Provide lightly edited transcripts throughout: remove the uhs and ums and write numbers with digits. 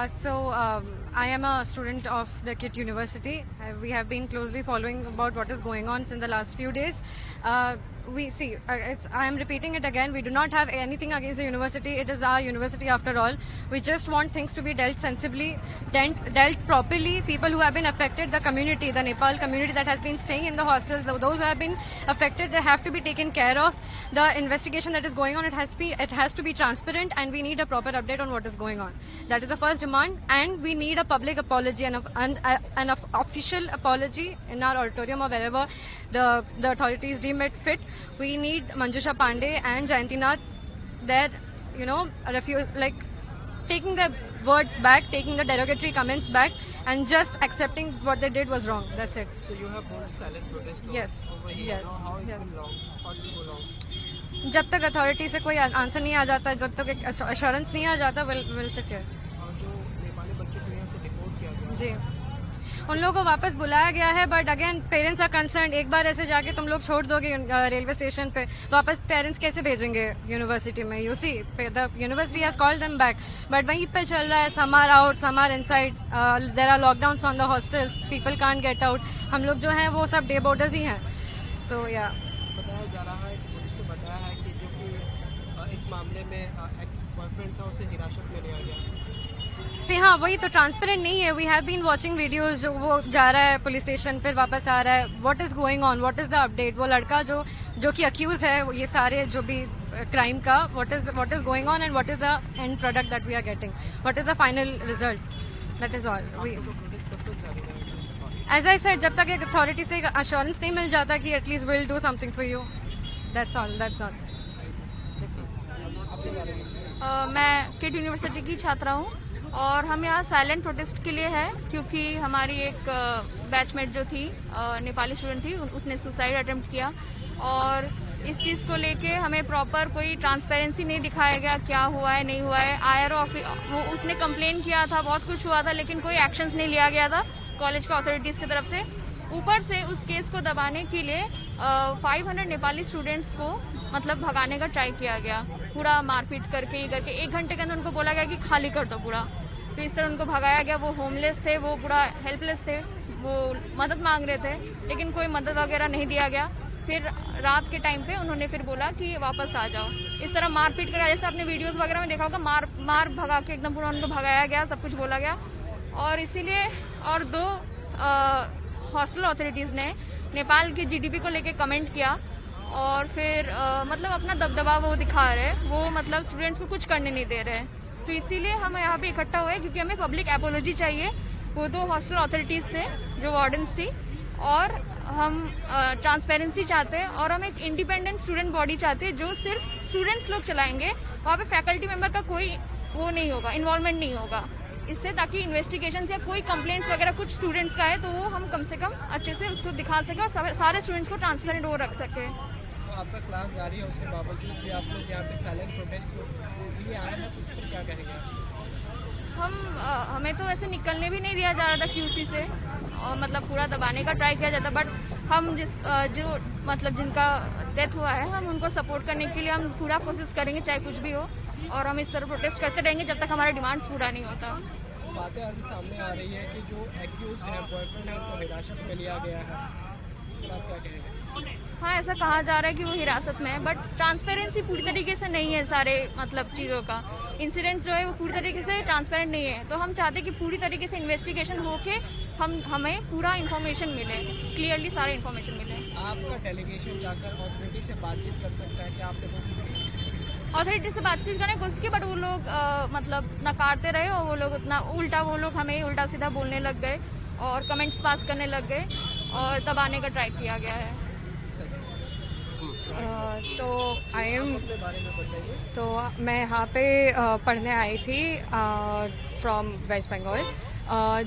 I am a student of the KIT University. We have been closely following about what is going on since the last few days. I am repeating it again. We do not have anything against the university. It is our university after all. We just want things to be dealt sensibly, dealt properly. People who have been affected, the community, the Nepal community that has been staying in the hostels, those who have been affected, they have to be taken care of. The investigation that is going on, it has to be transparent, and we need a proper update on what is going on. That is the first demand, and we need a public apology and an official apology in our auditorium or wherever the authorities deem it fit. We need Manjusha Pandey and Jayanti Nath there, taking their words back, taking the derogatory comments back, and just accepting what they did was wrong. That's it. So you have held silent protest over here. Yes. How it will long? How did it go long? जब तक authority से कोई answer नहीं आ जाता, जब तक एक assurance नहीं आ जाता, विल सिट हियर। और जो नेपाली बच्चों को यहाँ से डिपोर्ट किया गया, जी, उन लोगों को वापस बुलाया गया है, but again parents are concern. एक बार ऐसे जाके तुम लोग छोड़ दोगे रेलवे स्टेशन पे, वापस पेरेंट्स कैसे भेजेंगे यूनिवर्सिटी में? You see the university has called them back, but वहीं पे चल रहा है some are out, some are inside, there are lockdowns on the hostels, people can't get out. हम लोग जो हैं वो सब डे बोर्डर्स ही हैं। सो या बताया जा रहा है, पुलिस ने बताया है कि जो कि इस मामले में एक बॉयफ्रेंड था, उसे हिरासत में लिया गया। हाँ, वही तो ट्रांसपेरेंट नहीं है। We have been watching videos, जो वो जा रहा है पुलिस स्टेशन, फिर वापस आ रहा है। What is going on? What is the update? वो लड़का जो कि अक्यूज है ये सारे जो भी क्राइम का, what is going on and what is the end product that we are getting? What is the final result? That is all. As I said, जब तक एक अथॉरिटी से अश्योरेंस नहीं मिल जाता कि at least will do something for you, that's all. मैं kit university की छात्रा हूँ और हम यहाँ साइलेंट प्रोटेस्ट के लिए है, क्योंकि हमारी एक बैचमेट जो थी, नेपाली स्टूडेंट थी, उसने सुसाइड अटेम्प्ट किया। और इस चीज़ को लेके हमें प्रॉपर कोई ट्रांसपेरेंसी नहीं दिखाया गया, क्या हुआ है नहीं हुआ है। आईआरओ वो उसने कंप्लेन किया था, बहुत कुछ हुआ था, लेकिन कोई एक्शंस नहीं लिया गया था कॉलेज के अथॉरिटीज़ की तरफ से। ऊपर से उस केस को दबाने के लिए 500 नेपाली स्टूडेंट्स को मतलब भगाने का ट्राई किया गया, पूरा मारपीट करके 1 घंटे के अंदर उनको बोला गया कि खाली कर दो पूरा। तो इस तरह उनको भगाया गया। वो होमलेस थे, वो पूरा हेल्पलेस थे, वो मदद मांग रहे थे, लेकिन कोई मदद वगैरह नहीं दिया गया। फिर रात के टाइम पे उन्होंने फिर बोला कि वापस आ जाओ। इस तरह मारपीट करा, जैसे आपने वीडियोस वगैरह में देखा होगा, मार भगा के एकदम पूरा उनको भगाया गया, सब कुछ बोला गया। और इसीलिए और 2 हॉस्टल अथॉरिटीज़ ने नेपाल की जीडीपी को लेके कमेंट किया और फिर मतलब अपना दबदबा वो दिखा रहे, वो मतलब स्टूडेंट्स को कुछ करने नहीं दे रहे। तो इसीलिए हम यहाँ पे इकट्ठा हुए, क्योंकि हमें पब्लिक एपोलॉजी चाहिए वो 2 हॉस्टल अथॉरिटीज़ से जो वार्डन्स थी, और हम ट्रांसपेरेंसी चाहते हैं, और हम एक इंडिपेंडेंट स्टूडेंट बॉडी चाहते हैं जो सिर्फ स्टूडेंट्स लोग चलाएंगे। वहाँ पे फैकल्टी मेंबर का कोई वो नहीं होगा, इन्वॉल्वमेंट नहीं होगा इससे, ताकि इन्वेस्टिगेशन या कोई कंप्लेंट्स वगैरह कुछ स्टूडेंट्स का है तो वो हम कम से कम अच्छे से उसको दिखा सकें और सारे स्टूडेंट्स को ट्रांसपेरेंट वो रख सकें। तो आपका क्लास जारी है, उसके बावजूद भी आप लोग यहाँ पे साइलेंट प्रोटेस्ट के लिए आए हैं, तो उस पर क्या कहेंगे? हमें तो वैसे निकलने भी नहीं दिया जा रहा था क्यूसी से, और मतलब पूरा दबाने का ट्राई किया जाता, बट हम जो मतलब जिनका डेथ हुआ है, हम उनको सपोर्ट करने के लिए हम पूरा कोशिश करेंगे, चाहे कुछ भी हो, और हम इस तरह प्रोटेस्ट करते रहेंगे जब तक हमारा डिमांड्स पूरा नहीं होता। बातें अभी सामने आ रही है कि जो एक्यूज है, बॉयफ्रेंड है, उनको हिरासत में लिया गया है, तो आप क्या कहेंगे? हाँ, ऐसा कहा जा रहा है कि वो हिरासत में है, बट ट्रांसपेरेंसी पूरी तरीके से नहीं है सारे मतलब चीज़ों का। इंसिडेंट जो है वो पूरी तरीके से ट्रांसपेरेंट नहीं है, तो हम चाहते हैं कि पूरी तरीके से इन्वेस्टिगेशन होके हमें पूरा इन्फॉर्मेशन मिले, क्लियरली सारा इन्फॉर्मेशन मिले। आपका डेलीगेशन जाकर अथॉरिटी से बातचीत कर सकता है क्या? आपने अथॉरिटी से बातचीत करने की कोशिश की, बट वो लोग मतलब नकारते रहे, और वो लोग उतना हमें उल्टा सीधा बोलने लग गए और कमेंट्स पास करने लग गए, और दबाने का ट्राई किया गया है। तो मैं यहाँ पे पढ़ने आई थी फ्रॉम वेस्ट बंगाल।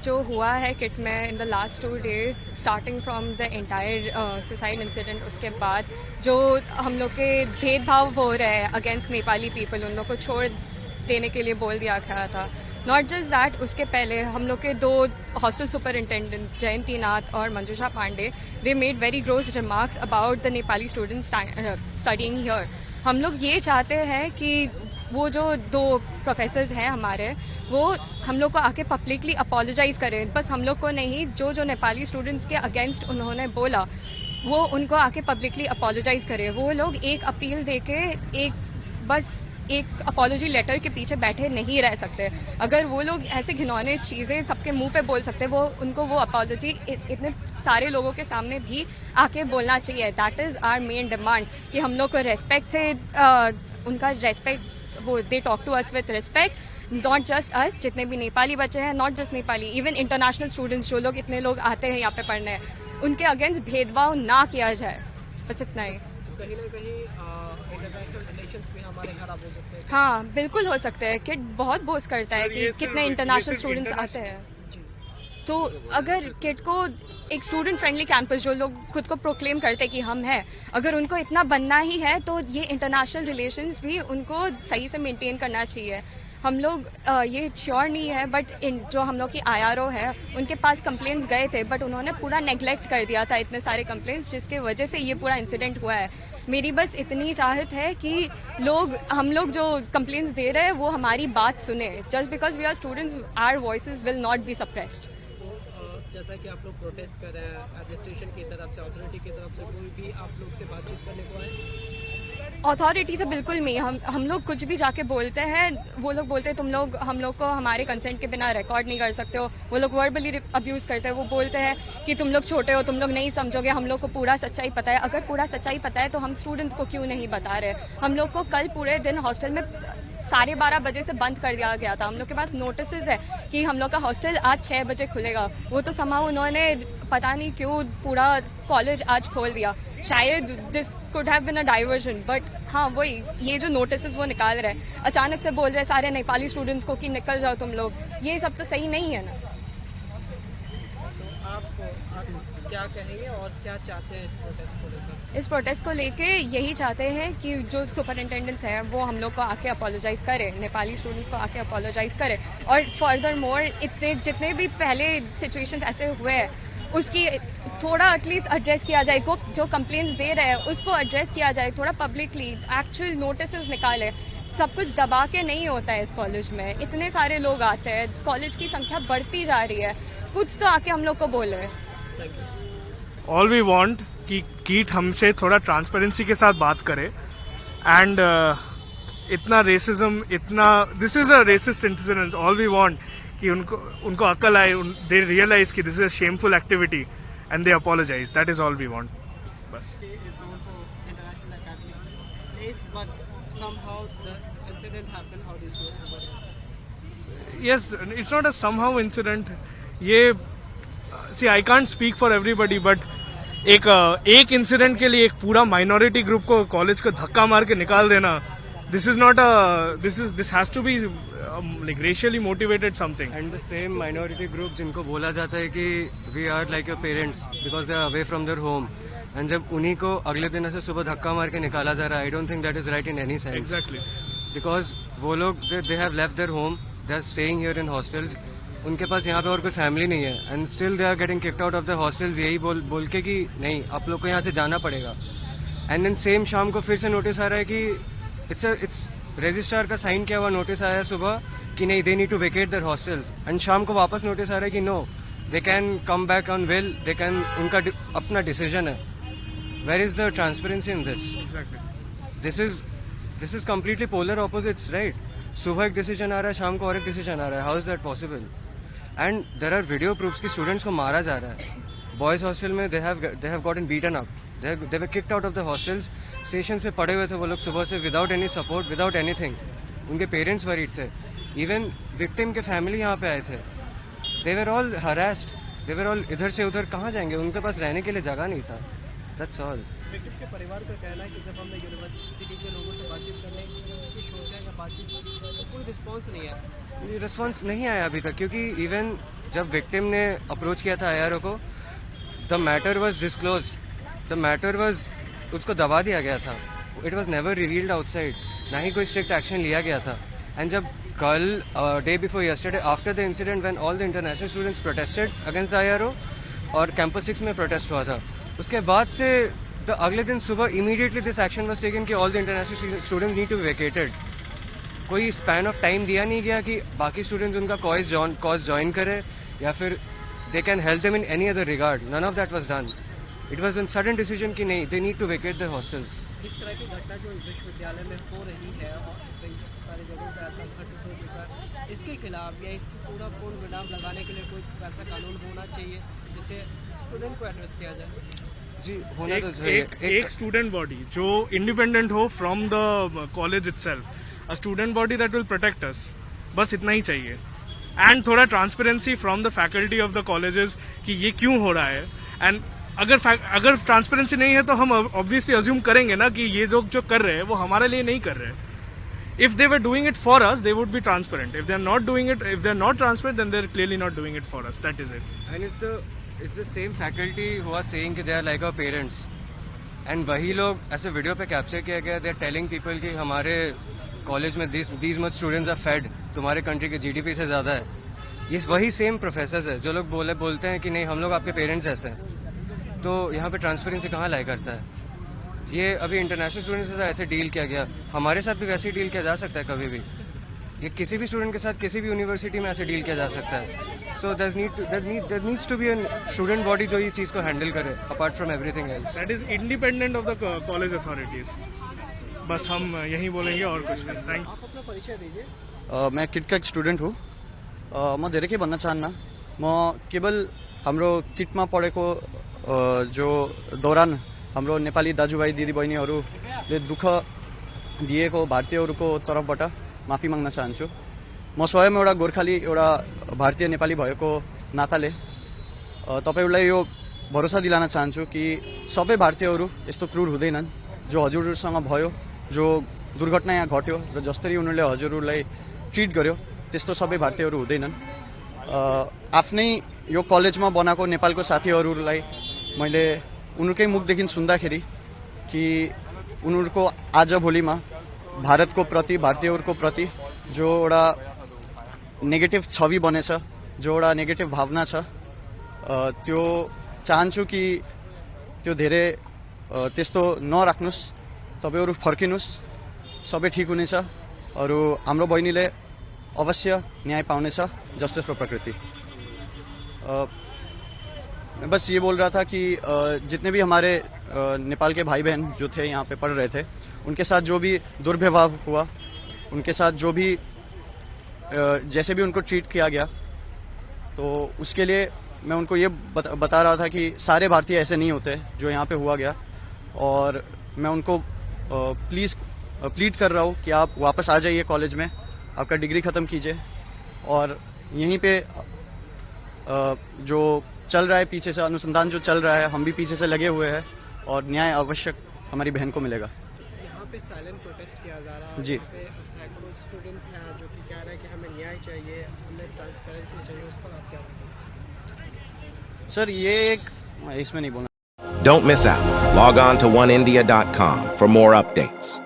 जो हुआ है किट में in the last 2 days, starting from the entire suicide incident, उसके बाद जो हम लोग के भेदभाव हो रहे हैं अगेंस्ट नेपाली पीपल, उन लोग को छोड़ देने के लिए बोल दिया गया था। नॉट जस्ट दैट, उसके पहले हम लोग के 2 हॉस्टल सुपरिटेंडेंट्स, जयंती नाथ और Manjusha Pande, they made very gross remarks about the Nepali students studying here. हम लोग ये चाहते हैं कि वो जो 2 प्रोफेसर्स हैं हमारे, वो हम लोग को आके पब्लिकली अपोलोजाइज़ करें, बस हम लोग को नहीं, जो नेपाली स्टूडेंट्स के अगेंस्ट उन्होंने बोला वो उनको आके पब्लिकली अपोलोजाइज़ करें। वो लोग एक अपील देके एक अपॉलोजी लेटर के पीछे बैठे नहीं रह सकते। अगर वो लोग ऐसे घिनौने चीज़ें सबके मुंह पे बोल सकते, वो उनको वो अपॉलोजी इतने सारे लोगों के सामने भी आके बोलना चाहिए। That is our main demand कि हम लोग को रेस्पेक्ट से उनका रेस्पेक्ट, वो they talk to us with respect, not just us, जितने भी नेपाली बच्चे हैं, not just Nepali, even international students जो लोग इतने लोग आते हैं यहाँ पे पढ़ने, उनके अगेंस्ट भेदभाव ना किया जाए, बस इतना ही। कहीं ना कहीं इंटरनेशनल रिलेशंस भी हमारे खराब हो सकते हैं। हाँ बिल्कुल हो सकते हैं। किड बहुत बोस्ट करता है कि कितने इंटरनेशनल स्टूडेंट्स आते हैं। तो अगर किड को एक स्टूडेंट फ्रेंडली कैंपस, जो लोग खुद को प्रोक्लेम करते हैं कि हम हैं, अगर उनको इतना बनना ही है तो ये इंटरनेशनल रिलेशंस भी उनको सही से मेंटेन करना चाहिए। हम लोग ये श्योर नहीं है, बट जो हम लोग की IRO है उनके पास कंप्लेंट्स गए थे, बट उन्होंने पूरा नेग्लेक्ट कर दिया था इतने सारे कंप्लेंट्स, जिसके वजह से ये पूरा इंसिडेंट हुआ है। मेरी बस इतनी चाहत है कि हम लोग जो कंप्लेंट्स दे रहे हैं वो हमारी बात सुने। Just because we are students, our voices will not be suppressed. जैसा कि आप लोग प्रोटेस्ट कर रहे हैं एडमिनिस्ट्रेशन की तरफ से, अथॉरिटी की तरफ से कोई भी आप लोग से बातचीत करने को आए? अथॉरिटी से बिल्कुल नहीं। हम लोग कुछ भी जाके बोलते हैं, वो लोग बोलते हैं हम लोग को हमारे कंसेंट के बिना रिकॉर्ड नहीं कर सकते हो। वो लोग वर्बली अब्यूज़ करते हैं। वो बोलते हैं कि तुम लोग छोटे हो, तुम लोग नहीं समझोगे, हम लोग को पूरा सच्चाई पता है। अगर पूरा सच्चाई पता है तो हम स्टूडेंट्स को क्यों नहीं बता रहे? हम लोग को कल पूरे दिन हॉस्टल में 12:30 बजे से बंद कर दिया गया था। हम लोग के पास नोटिसेस है कि हम लोग का हॉस्टल आज 6 बजे खुलेगा। वो तो समाव उन्होंने पता नहीं क्यों पूरा कॉलेज आज खोल दिया। शायद this could have been a diversion, but हाँ वही, ये जो नोटिसेस वो निकाल रहे हैं, अचानक से बोल रहे हैं सारे नेपाली स्टूडेंट्स को कि निकल जाओ तुम लोग, ये सब तो सही नहीं है ना। तो आप क्या कहेंगे और क्या चाहते हैं इस प्रोटेस्ट को लेकर? इस प्रोटेस्ट को लेके यही चाहते हैं कि जो सुपरिटेंडेंट्स हैं वो हम लोग को आके अपोलोजाइज करे, नेपाली स्टूडेंट्स को आके अपोलोजाइज करे, और फर्दर मोर इतने जितने भी पहले सिचुएशंस ऐसे हुए हैं उसकी थोड़ा एटलीस्ट एड्रेस किया जाए। जो कंप्लेंट्स दे रहे हैं उसको एड्रेस किया जाए, थोड़ा पब्लिकली एक्चुअल नोटिसेस निकाले। सब कुछ दबा के नहीं होता है इस कॉलेज में, इतने सारे लोग आते हैं, कॉलेज की संख्या बढ़ती जा रही है, कुछ तो आके हम लोग को बोले। ऑल वी वांट कि कीट हमसे थोड़ा ट्रांसपेरेंसी के साथ बात करे, एंड इतना रेसिज्म, इतना this is a racist incident. All we want कि उनको अकल आए, दे रियलाइज कि this is a shameful activity and they apologise. That is all we want, बस। Yes, it's not a somehow incident. See, I can't speak for everybody, but एक incident के लिए एक पूरा माइनॉरिटी ग्रुप को college को धक्का मार के निकाल देना, this has to be like racially motivated something. And the same minority group जिनको बोला जाता है कि we are like your parents because they are away from their home, and जब उन्हीं को अगले दिन ऐसे सुबह धक्का मार के निकाला जा रहा है, I don't think that is right in any sense. Exactly. Because वो लोग they have left their home, they are staying here in hostels. उनके पास यहाँ पे और कोई फैमिली नहीं है, and still they are getting kicked out of the hostels, यही बोल के कि नहीं आप लोग को यहाँ से जाना पड़ेगा। एंड देन सेम शाम को फिर से नोटिस आ रहा है कि इट्स रजिस्ट्रार का साइन किया हुआ नोटिस आया सुबह कि नहीं, they need to vacate their hostels, and शाम को वापस नोटिस आ रहा है कि no, they can come back on will, they can, उनका अपना डिसीजन है। Where is the transparency in this? This is completely polar opposites, right? सुबह एक डिसीजन आ रहा है, शाम को और एक डिसीजन आ रहा है। How is that possible? And there are video proofs कि स्टूडेंट्स को मारा जा रहा है। बॉयज हॉस्टल में they have gotten beaten up, they were kicked out of the hostels. Station पे पड़े हुए थे वो लोग सुबह से, without any support, without anything. उनके पेरेंट्स वरीड थे, इवन विक्टिम के फैमिली यहाँ पे आए थे। They were all harassed, they were all इधर से उधर कहाँ जाएंगे, उनके पास रहने के लिए जगह नहीं था। That's all. विक्टिम के परिवार का कहना है कि जब हमने यूनिवर्सिटी के लोगों से बातचीत करने की सोचा या बातचीत तो कोई रिस्पॉन्स नहीं आया। रिस्पॉन्स नहीं आया अभी तक, क्योंकि इवन जब विक्टिम ने अप्रोच किया था IRO को, the matter was disclosed, the matter was, उसको दबा दिया गया था। It was never revealed outside, ना ही कोई स्ट्रिक्ट एक्शन लिया गया था। एंड जब कल day before yesterday, after the incident when all the international students protested against the IRO और कैंपस 6 में प्रोटेस्ट हुआ था, उसके बाद से अगले दिन सुबह immediately this action was taken कि all the international students need to be vacated. कोई स्पैन ऑफ टाइम दिया नहीं गया कि बाकी स्टूडेंट्स उनका कॉज ज्वाइन करे या फिर they can help them in any other regard. None of that was done. It was a sudden decision कि नहीं, they need to vacate their hostels. इस तरह की घटना जो विश्वविद्यालय में हो रही है और कई सारी जगहों पर ऐसा घटित हो चुका है, इसके खिलाफ या इसको पूरा पूर्ण विराम लगाने के लिए कोई ऐसा कानून होना चाहिए जिससे स्टूडेंट को एड्रेस किया जाए. जी होना तो चाहिए. एक स्टूडेंट बॉडी जो इंडिपेंडेंट हो from the college itself, a student body that will protect us, बस इतना ही चाहिए. एंड थोड़ा transparency from the faculty of the colleges कि ये क्यों हो रहा है. एंड अगर ट्रांसपेरेंसी नहीं है तो हम ऑब्वियसली अज्यूम करेंगे ना कि ये लोग जो कर रहे हैं वो हमारे लिए नहीं कर रहे हैं. If they were doing it for us, they would be transparent. If they are not doing it, if they are not transparent, then they are clearly not doing it for us. That is it. And it's the same faculty who are saying कि they are like our parents. And वही लोग ऐसे video पे capture किया गया, they are telling people कि हमारे college में these much students are fed, तुम्हारे कंट्री के GDP से ज़्यादा है. ये वही सेम प्रोफेसर्स है जो लोग बोलते हैं कि नहीं हम लोग आपके पेरेंट्स जैसे हैं. तो यहाँ पे ट्रांसपेरेंसी कहाँ लाई करता है. ये अभी इंटरनेशनल स्टूडेंट्स के साथ ऐसे डील किया गया, हमारे साथ भी वैसे ही डील किया जा सकता है कभी भी. ये किसी भी स्टूडेंट के साथ किसी भी यूनिवर्सिटी में ऐसे डील किया जा सकता है. So there needs to be an student body जो ये चीज़ को हैंडल करे apart from everything else. That is independent of the college authorities. बस हम यही बोलेंगे और कुछ नहीं. थैंक आप अपना परिचय दीजिए. मैं किट का एक स्टुडेन्ट हुँ. म धेरै के भन्न चाहन्न. म केवल हाम्रो किटमा पढेको जो दौरान हाम्रो नेपाली दाजुभाइ दिदीबहिनीहरूले दुःख दिएको भारतीयहरूको तर्फबाट माफी माग्न चाहन्छु. म स्वयं एउटा गोर्खाली, एउटा भारतीय नेपाली भएको नाताले तपाईँहरूलाई यो भरोसा दिलान चाहन्छु कि सबै भारतीयहरू यस्तो क्रूर हुँदैनन्. जो हजुरहरूसँग भयो, जो दुर्घटना यहाँ घट्यो र जसरी उनीहरूले हजुरहरूलाई ट्रिट गर्यो त्यस्तो सबै भारतीयहरू हुँदैनन्. आफ्नै यो कलेजमा बनाएको नेपालको साथीहरूलाई मैले उनीहरूकै मुखदेखि सुन्दाखेरि कि उनीहरूको आजभोलिमा भारतको प्रति, भारतीयहरूको प्रति जो एउटा नेगेटिभ छवि बनेछ, जो एउटा नेगेटिभ भावना छ, त्यो चाहन्छु कि त्यो धेरै त्यस्तो नराख्नुहोस्. तपाईँहरू फर्किनुहोस्, सबै ठिक हुनेछ. अरू हाम्रो बहिनीले अवश्य न्याय पाउनेछ. जस्टिस फॉर प्रकृति. मैं बस ये बोल रहा था कि जितने भी हमारे नेपाल के भाई बहन जो थे यहाँ पे पढ़ रहे थे, उनके साथ जो भी दुर्व्यवहार हुआ, उनके साथ जो भी जैसे भी उनको ट्रीट किया गया, तो उसके लिए मैं उनको ये बता रहा था कि सारे भारतीय ऐसे नहीं होते जो यहाँ पे हुआ गया. और मैं उनको प्लीड कर रहा हूँ कि आप वापस आ जाइए कॉलेज में, आपका डिग्री ख़त्म कीजिए और यहीं पे जो चल रहा है पीछे से, अनुसंधान जो चल रहा है, हम भी पीछे से लगे हुए हैं और न्याय आवश्यक हमारी बहन को मिलेगा. यहाँ पे साइलेंट प्रोटेस्ट किया जा रहा है. जी. यहाँ पे सैकड़ों स्टूडेंट्स हैं जो कि कह रहे हैं कि हमें न्याय चाहिए, हमें ट्रांसपेरेंसी चाहिए. उस पर आप क्या बताएं? सर ये एक इसमें नहीं बोलना. Don't miss out. Log on to oneindia.com for more updates.